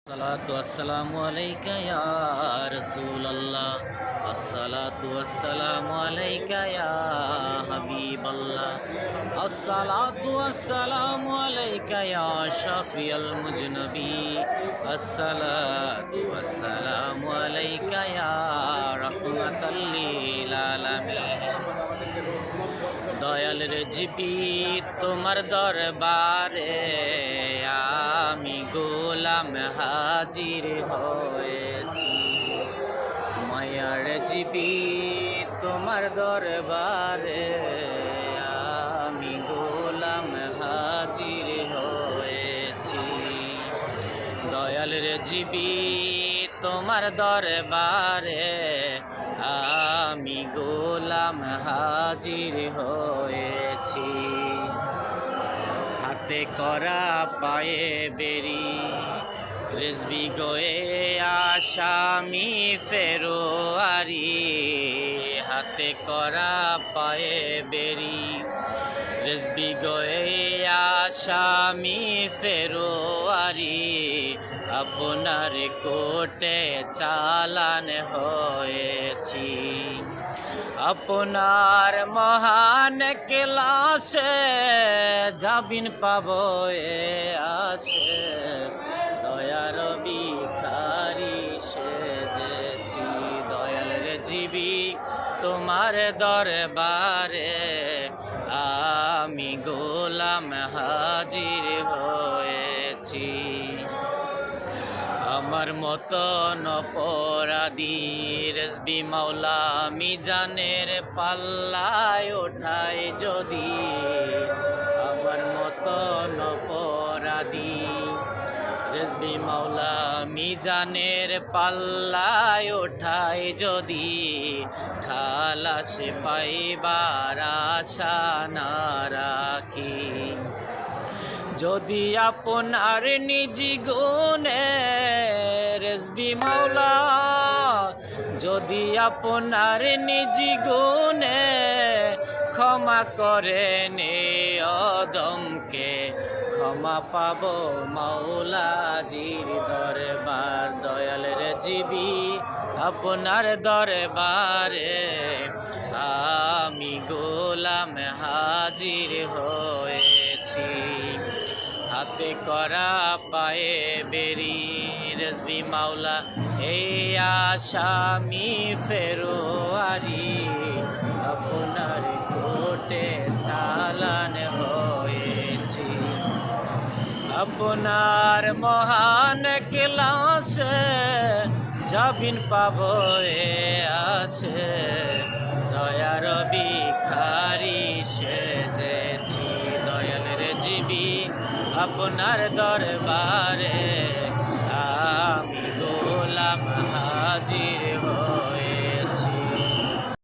अस्सलातु वस्सलामु अलैका या रसूलल्लाह। अस्सलातु वस्सलामु अलैका या हबीबल्लाह। अस्सलातु वस्सलामु अलैका या शफीअल मुजनबी। अस्सलातु वस्सलामु अलैका या रहमतल लिल आलामीन। দয়াল রেজিবি তোমার দরবারে আমি গোলাম হাজির হয়েছি। মায়ার রেজিবি তোমার দরবারে আমি গোলাম হাজির হয়েছি। দয়াল রেজিবি তোমার দরবারে আমি গোলাম হাজির হয়েছি। হাতে করা পায়ে বেরি রেজবি গোয়ে আসামি ফেরোয়ারি। হাতে করা পায়ে বেরি রেজবি গোয়ে আসামি ফেরোয়ারি। আপনার কোটে চালান হয়েছি। আপনার মহান ক্লাসে জাবিন পাবো এ আসে। দয়ার ভিখারি সেজেছি। দয়াল রেজিবি তোমার দরবারে আমি গোলাম হাজির হয়েছি। আমার মতন অপরাধী রেজবি মাওলা মিজানের পাল্লায় ওঠায় যদি। আমার মতন অপরাধী রেজবি মাওলা মিজানের পাল্লায় ওঠায় যদি। খালাস পাইবার আশা না রাখি। যদি আপনার নিজি গুণে রেজবি মাওলা, যদি আপনার নিজি গুণে ক্ষমা করেন অদমকে, ক্ষমা পাবো মাওলাজির দরবার। দয়াল রেজিবি আপনার দরবারে আমি গোলাম হাজির হয়েছি। হাতে করা পায়ে বেরি রেজবি মাওলা এই আসামি ফেরোয়ারি। আপনার কোটে চালান হয়েছি। আপনার মহান ক্লাসে জাবিন পাবো এ আসে। দয়ার ভিখারি সেজেছি। দয়াল রেজিবি আপনার দরবারে